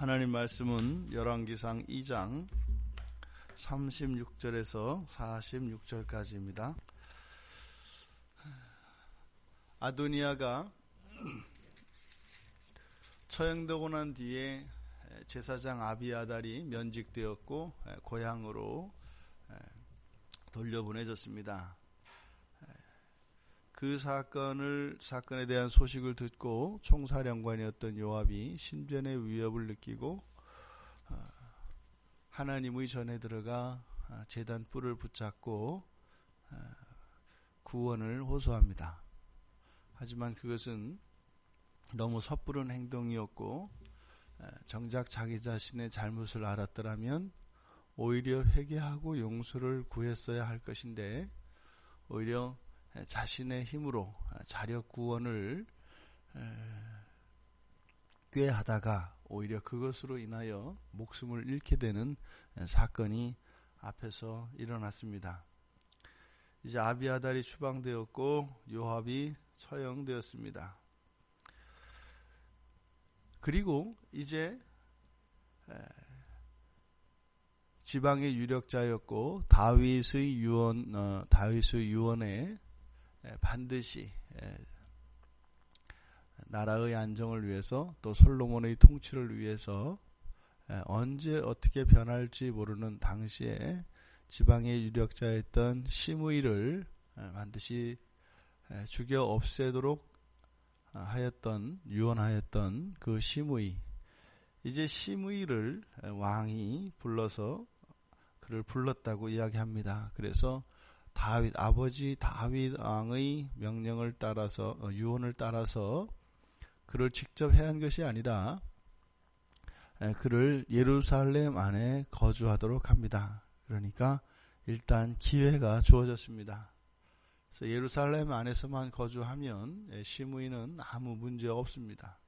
하나님 말씀은 열왕기상 2장 36절에서 46절까지입니다. 아도니아가 처형되고 난 뒤에 제사장 아비아달이 면직되었고 고향으로 돌려보내졌습니다. 그 사건에 대한 소식을 듣고 총사령관이었던 요압이 신변의 위협을 느끼고 하나님의 전에 들어가 제단 뿔을 붙잡고 구원을 호소합니다. 하지만 그것은 너무 섣부른 행동이었고 정작 자기 자신의 잘못을 알았더라면 오히려 회개하고 용서를 구했어야 할 것인데 오히려 자신의 힘으로 자력 구원을 꾀하다가 오히려 그것으로 인하여 목숨을 잃게 되는 사건이 앞에서 일어났습니다. 이제 아비아달이 추방되었고 요압이 처형되었습니다. 그리고 이제 지방의 유력자였고 다윗의 유언에 반드시 나라의 안정을 위해서 또 솔로몬의 통치를 위해서 언제 어떻게 변할지 모르는 당시에 지방의 유력자였던 시므이를 반드시 죽여 없애도록 유언하였던 그 시므이, 이제 시므이를 왕이 불러서 그를 불렀다고 이야기합니다. 그래서 아버지 다윗 왕의 명령을 따라서 유언을 따라서 그를 직접 해야 한 것이 아니라 그를 예루살렘 안에 거주하도록 합니다. 그러니까 일단 기회가 주어졌습니다. 그래서 예루살렘 안에서만 거주하면 시므이는 아무 문제 없습니다.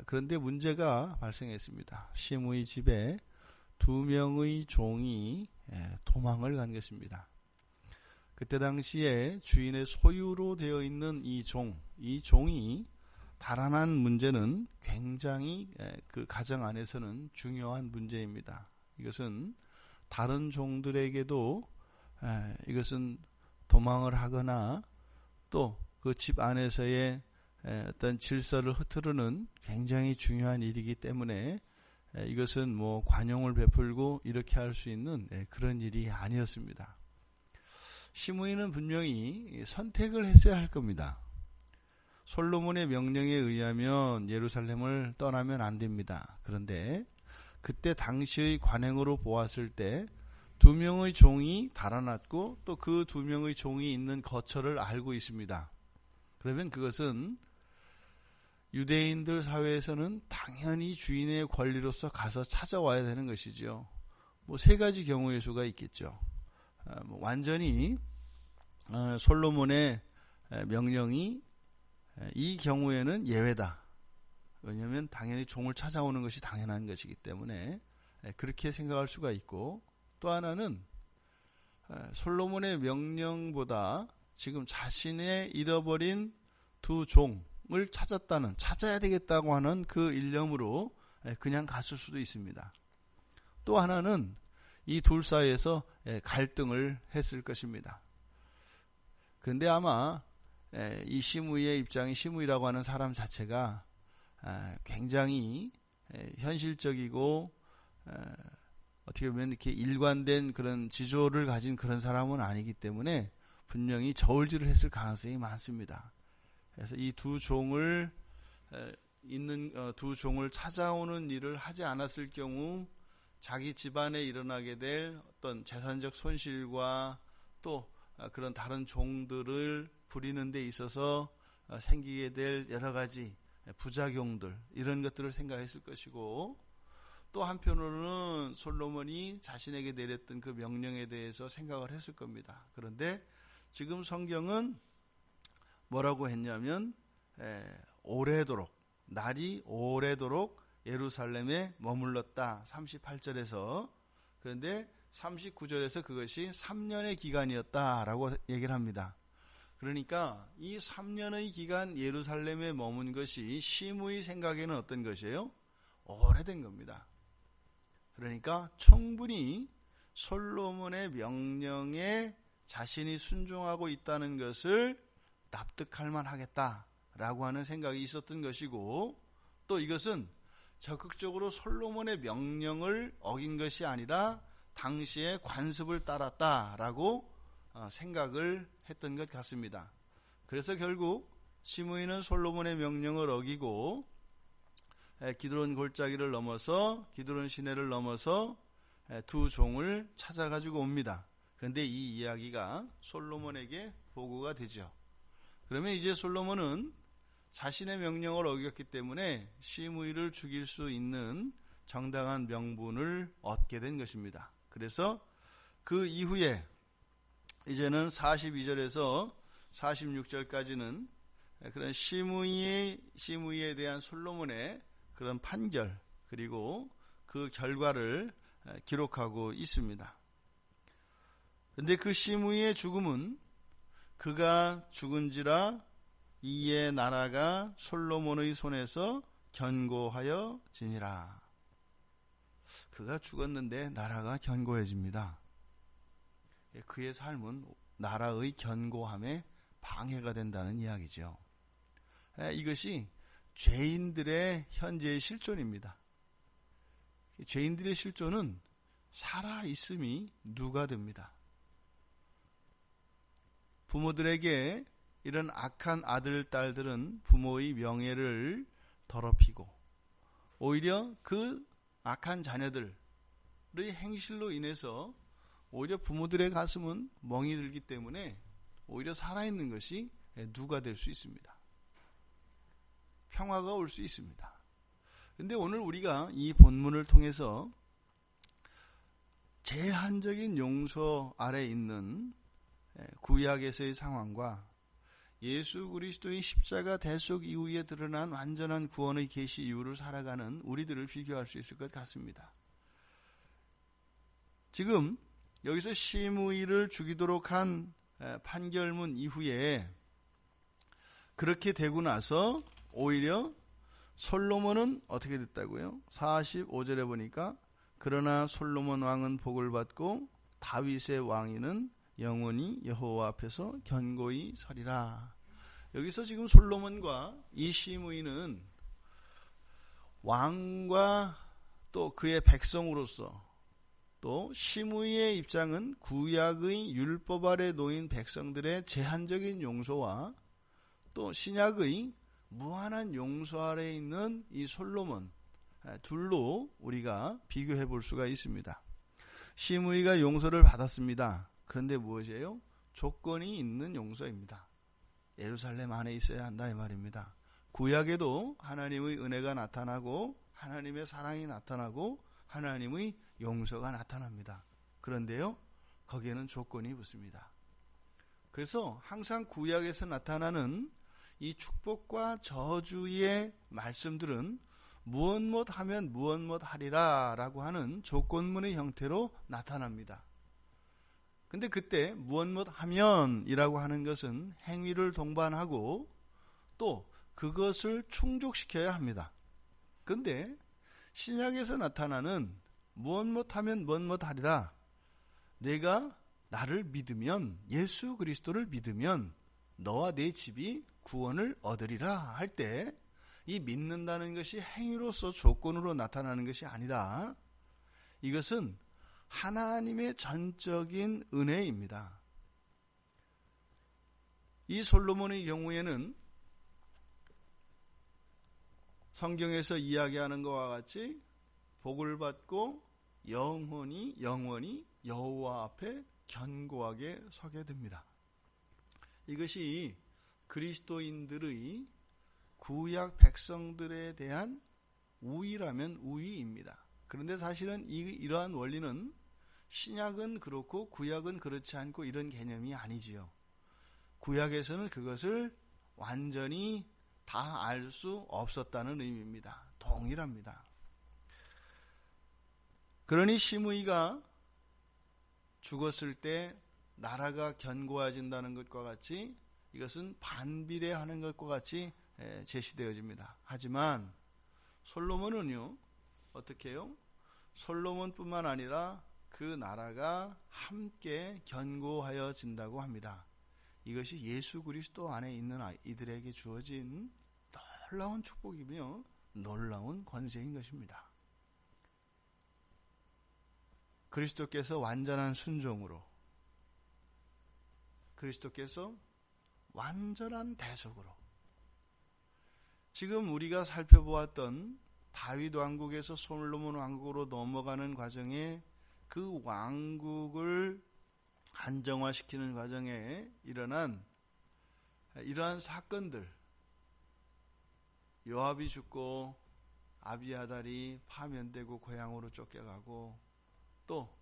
그런데 문제가 발생했습니다. 시므이 집에 2명의 종이 도망을 간 것입니다. 그때 당시에 주인의 소유로 되어 있는 이 종이 달아난 문제는 굉장히 그 가정 안에서는 중요한 문제입니다. 이것은 다른 종들에게도 이것은 도망을 하거나 또 그 집 안에서의 어떤 질서를 흐트르는 굉장히 중요한 일이기 때문에 이것은 관용을 베풀고 이렇게 할 수 있는 그런 일이 아니었습니다. 시므이는 분명히 선택을 했어야 할 겁니다. 솔로몬의 명령에 의하면 예루살렘을 떠나면 안 됩니다. 그런데 그때 당시의 관행으로 보았을 때 2명의 종이 달아났고 또 그 2명의 종이 있는 거처를 알고 있습니다. 그러면 그것은 유대인들 사회에서는 당연히 주인의 권리로서 가서 찾아와야 되는 것이죠. 3가지 경우의 수가 있겠죠. 완전히 솔로몬의 명령이 이 경우에는 예외다. 왜냐하면 당연히 종을 찾아오는 것이 당연한 것이기 때문에 그렇게 생각할 수가 있고, 또 하나는 솔로몬의 명령보다 지금 자신의 잃어버린 2 종을 찾아야 되겠다고 하는 그 일념으로 그냥 갔을 수도 있습니다. 또 하나는 이 둘 사이에서 갈등을 했을 것입니다. 그런데 아마 이 시므이의 입장이, 시므이라고 하는 사람 자체가 굉장히 현실적이고 어떻게 보면 이렇게 일관된 그런 지조를 가진 그런 사람은 아니기 때문에 분명히 저울질을 했을 가능성이 많습니다. 그래서 이 2 종을 찾아오는 일을 하지 않았을 경우 자기 집안에 일어나게 될 어떤 재산적 손실과 또 그런 다른 종들을 부리는 데 있어서 생기게 될 여러 가지 부작용들, 이런 것들을 생각했을 것이고, 또 한편으로는 솔로몬이 자신에게 내렸던 그 명령에 대해서 생각을 했을 겁니다. 그런데 지금 성경은 뭐라고 했냐면 날이 오래도록 예루살렘에 머물렀다. 38절에서. 그런데 39절에서 그것이 3년의 기간이었다라고 얘기를 합니다. 그러니까 이 3년의 기간 예루살렘에 머문 것이 시므이 생각에는 어떤 것이에요? 오래된 겁니다. 그러니까 충분히 솔로몬의 명령에 자신이 순종하고 있다는 것을 납득할 만하겠다라고 하는 생각이 있었던 것이고, 또 이것은 적극적으로 솔로몬의 명령을 어긴 것이 아니라 당시의 관습을 따랐다라고 생각을 했던 것 같습니다. 그래서 결국 시므이는 솔로몬의 명령을 어기고 기드론 골짜기를 넘어서 기드론 시내를 넘어서 두 종을 찾아가지고 옵니다. 그런데 이 이야기가 솔로몬에게 보고가 되죠. 그러면 이제 솔로몬은 자신의 명령을 어겼기 때문에 시므이를 죽일 수 있는 정당한 명분을 얻게 된 것입니다. 그래서 그 이후에 이제는 42절에서 46절까지는 그런 시므이에 대한 솔로몬의 그런 판결, 그리고 그 결과를 기록하고 있습니다. 그런데 그 시므이의 죽음은 그가 죽은지라 이에 나라가 솔로몬의 손에서 견고하여지니라. 그가 죽었는데 나라가 견고해집니다. 그의 삶은 나라의 견고함에 방해가 된다는 이야기죠. 이것이 죄인들의 현재의 실존입니다. 죄인들의 실존은 살아있음이 누가 됩니다. 부모들에게 이런 악한 아들, 딸들은 부모의 명예를 더럽히고 오히려 그 악한 자녀들의 행실로 인해서 오히려 부모들의 가슴은 멍이 들기 때문에 오히려 살아있는 것이 누가 될 수 있습니다. 평화가 올 수 있습니다. 그런데 오늘 우리가 이 본문을 통해서 제한적인 용서 아래 있는 구약에서의 상황과 예수 그리스도의 십자가 대속 이후에 드러난 완전한 구원의 계시 이후를 살아가는 우리들을 비교할 수 있을 것 같습니다. 지금 여기서 시므이를 죽이도록 한 판결문 이후에 그렇게 되고 나서 오히려 솔로몬은 어떻게 됐다고요? 45절에 보니까 그러나 솔로몬 왕은 복을 받고 다윗의 왕위는 영원히 여호와 앞에서 견고히 서리라. 여기서 지금 솔로몬과 이 시므이는 왕과 또 그의 백성으로서, 또 시므이의 입장은 구약의 율법 아래 놓인 백성들의 제한적인 용서와 또 신약의 무한한 용서 아래 있는 이 솔로몬 둘로 우리가 비교해 볼 수가 있습니다. 시므이가 용서를 받았습니다. 그런데 무엇이에요? 조건이 있는 용서입니다. 예루살렘 안에 있어야 한다 이 말입니다. 구약에도 하나님의 은혜가 나타나고 하나님의 사랑이 나타나고 하나님의 용서가 나타납니다. 그런데요, 거기에는 조건이 붙습니다. 그래서 항상 구약에서 나타나는 이 축복과 저주의 말씀들은 무엇 하면 무엇 하리라 라고 하는 조건문의 형태로 나타납니다. 근데 그때 무엇 하면 이라고 하는 것은 행위를 동반하고 또 그것을 충족시켜야 합니다. 그런데 신약에서 나타나는 무엇 하면 무엇 하리라, 내가 나를 믿으면, 예수 그리스도를 믿으면 너와 내 집이 구원을 얻으리라 할 때 이 믿는다는 것이 행위로서 조건으로 나타나는 것이 아니라 이것은 하나님의 전적인 은혜입니다. 이 솔로몬의 경우에는 성경에서 이야기하는 것과 같이 복을 받고 영원히 여호와 앞에 견고하게 서게 됩니다. 이것이 그리스도인들의 구약 백성들에 대한 우위라면 우위입니다. 그런데 사실은 이러한 원리는 신약은 그렇고 구약은 그렇지 않고 이런 개념이 아니지요. 구약에서는 그것을 완전히 다 알 수 없었다는 의미입니다. 동일합니다. 그러니 시므이가 죽었을 때 나라가 견고해진다는 것과 같이 이것은 반비례하는 것과 같이 제시되어집니다. 하지만 솔로몬은요, 어떻게 해요? 솔로몬뿐만 아니라 그 나라가 함께 견고하여진다고 합니다. 이것이 예수 그리스도 안에 있는 이들에게 주어진 놀라운 축복이며 놀라운 권세인 것입니다. 그리스도께서 완전한 순종으로, 그리스도께서 완전한 대속으로, 지금 우리가 살펴보았던 다윗 왕국에서 솔로몬 왕국으로 넘어가는 과정에 그 왕국을 안정화시키는 과정에 일어난 이러한 사건들, 요압이 죽고 아비아달이 파면되고 고향으로 쫓겨가고, 또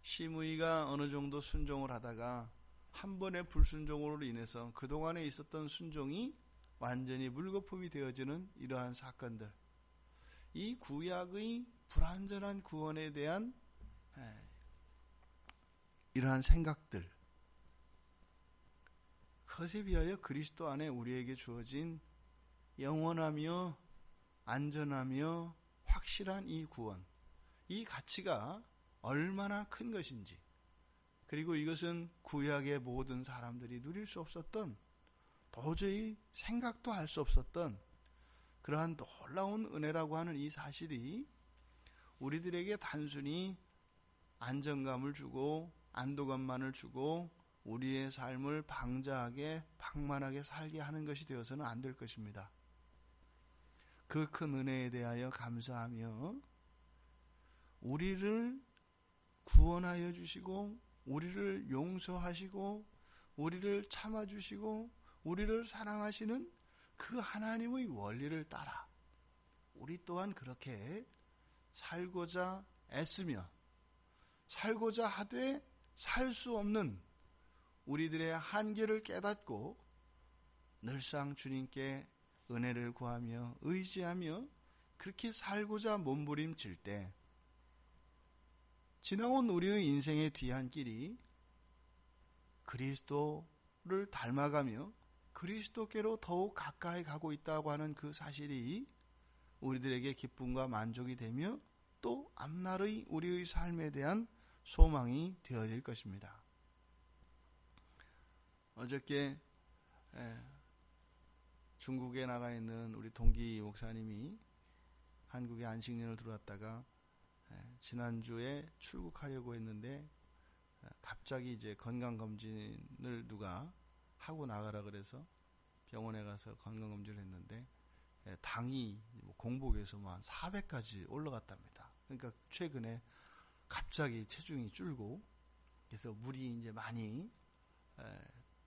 시므이가 어느 정도 순종을 하다가 한 번의 불순종으로 인해서 그동안에 있었던 순종이 완전히 물거품이 되어지는 이러한 사건들, 이 구약의 불완전한 구원에 대한 이러한 생각들, 그것에 비하여 그리스도 안에 우리에게 주어진 영원하며 안전하며 확실한 이 구원, 이 가치가 얼마나 큰 것인지, 그리고 이것은 구약의 모든 사람들이 누릴 수 없었던, 도저히 생각도 할 수 없었던 그러한 놀라운 은혜라고 하는 이 사실이 우리들에게 단순히 안정감을 주고 안도감만을 주고 우리의 삶을 방자하게 방만하게 살게 하는 것이 되어서는 안 될 것입니다. 그 큰 은혜에 대하여 감사하며 우리를 구원하여 주시고 우리를 용서하시고 우리를 참아주시고 우리를 사랑하시는 그 하나님의 원리를 따라 우리 또한 그렇게 살고자 애쓰며 살고자 하되 살 수 없는 우리들의 한계를 깨닫고 늘상 주님께 은혜를 구하며 의지하며 그렇게 살고자 몸부림칠 때 지나온 우리의 인생의 뒤안길이 그리스도를 닮아가며 그리스도께로 더욱 가까이 가고 있다고 하는 그 사실이 우리들에게 기쁨과 만족이 되며 또 앞날의 우리의 삶에 대한 소망이 되어질 것입니다. 어저께 중국에 나가 있는 우리 동기 목사님이 한국에 안식년을 들어왔다가 지난주에 출국하려고 했는데 갑자기 이제 건강검진을 누가 하고 나가라 그래서 병원에 가서 건강검진을 했는데 당이 공복에서 한 400까지 올라갔답니다. 그러니까 최근에 갑자기 체중이 줄고 그래서 물이 이제 많이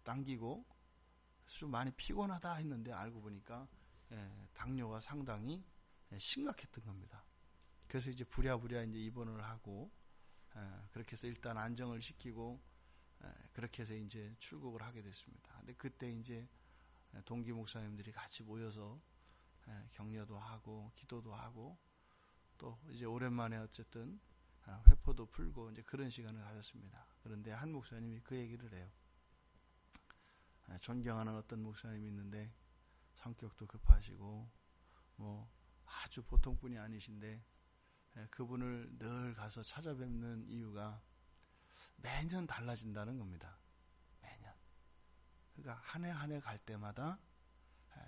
당기고 좀 많이 피곤하다 했는데 알고 보니까 당뇨가 상당히 심각했던 겁니다. 그래서 이제 부랴부랴 이제 입원을 하고 그렇게 해서 일단 안정을 시키고 그렇게 해서 이제 출국을 하게 됐습니다. 근데 그때 이제 동기 목사님들이 같이 모여서 격려도 하고 기도도 하고 또 이제 오랜만에 어쨌든 회포도 풀고 이제 그런 시간을 가졌습니다. 그런데 한 목사님이 그 얘기를 해요. 존경하는 어떤 목사님이 있는데 성격도 급하시고 뭐 아주 보통 분이 아니신데 그분을 늘 가서 찾아뵙는 이유가 매년 달라진다는 겁니다. 매년. 그러니까 한 해 한 해 갈 때마다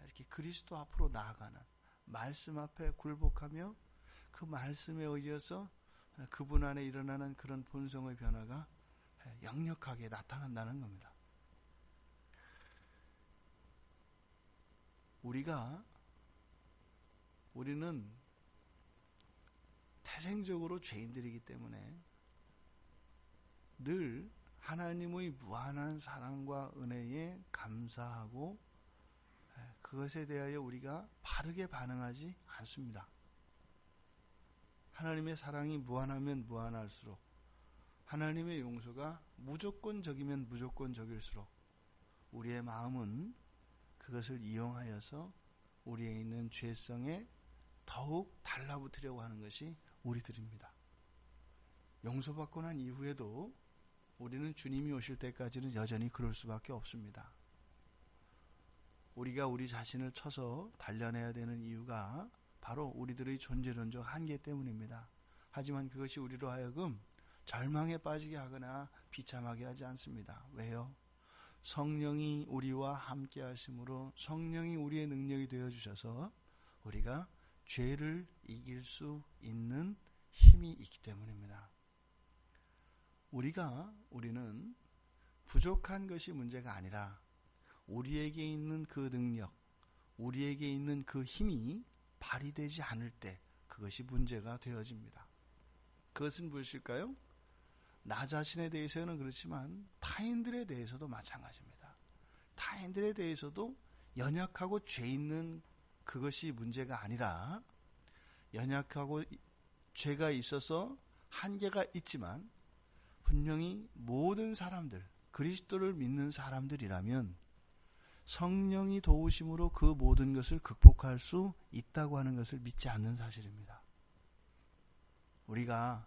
이렇게 그리스도 앞으로 나아가는 말씀 앞에 굴복하며 그 말씀에 의해서 그분 안에 일어나는 그런 본성의 변화가 역력하게 나타난다는 겁니다. 우리는 태생적으로 죄인들이기 때문에 늘 하나님의 무한한 사랑과 은혜에 감사하고 그것에 대하여 우리가 바르게 반응하지 않습니다. 하나님의 사랑이 무한하면 무한할수록 하나님의 용서가 무조건적이면 무조건적일수록 우리의 마음은 그것을 이용하여서 우리에 있는 죄성에 더욱 달라붙으려고 하는 것이 우리들입니다. 용서받고 난 이후에도 우리는 주님이 오실 때까지는 여전히 그럴 수밖에 없습니다. 우리가 우리 자신을 쳐서 단련해야 되는 이유가 바로 우리들의 존재론적 한계 때문입니다. 하지만 그것이 우리로 하여금 절망에 빠지게 하거나 비참하게 하지 않습니다. 왜요? 성령이 우리와 함께 하심으로 성령이 우리의 능력이 되어주셔서 우리가 죄를 이길 수 있는 힘이 있기 때문입니다. 우리는 부족한 것이 문제가 아니라 우리에게 있는 그 능력, 우리에게 있는 그 힘이 발휘되지 않을 때 그것이 문제가 되어집니다. 그것은 무엇일까요? 나 자신에 대해서는 그렇지만 타인들에 대해서도 마찬가지입니다. 타인들에 대해서도 연약하고 죄 있는 그것이 문제가 아니라 연약하고 죄가 있어서 한계가 있지만 분명히 모든 사람들, 그리스도를 믿는 사람들이라면 성령이 도우심으로 그 모든 것을 극복할 수 있다고 하는 것을 믿지 않는 사실입니다. 우리가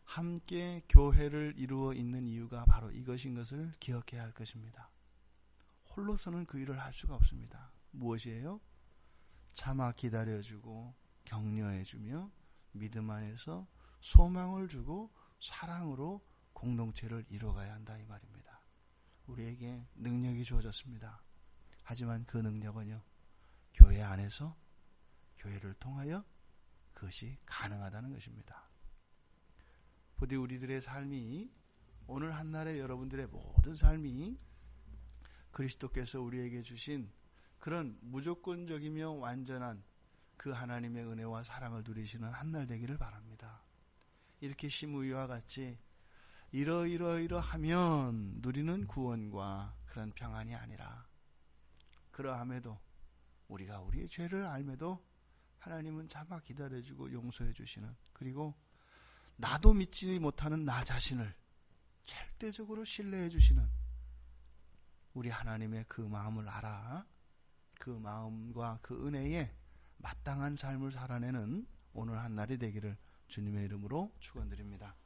함께 교회를 이루어 있는 이유가 바로 이것인 것을 기억해야 할 것입니다. 홀로서는 그 일을 할 수가 없습니다. 무엇이에요? 참아 기다려주고 격려해주며 믿음 안에서 소망을 주고 사랑으로 공동체를 이루어가야 한다 이 말입니다. 우리에게 능력이 주어졌습니다. 하지만 그 능력은요, 교회 안에서 교회를 통하여 그것이 가능하다는 것입니다. 부디 우리들의 삶이, 오늘 한날의 여러분들의 모든 삶이 그리스도께서 우리에게 주신 그런 무조건적이며 완전한 그 하나님의 은혜와 사랑을 누리시는 한날 되기를 바랍니다. 이렇게 시므이와 같이 이러하면 누리는 구원과 그런 평안이 아니라, 그러함에도 우리가 우리의 죄를 알매도 하나님은 참아 기다려주고 용서해 주시는, 그리고 나도 믿지 못하는 나 자신을 절대적으로 신뢰해 주시는 우리 하나님의 그 마음을 알아 그 마음과 그 은혜에 마땅한 삶을 살아내는 오늘 한날이 되기를 주님의 이름으로 축원드립니다.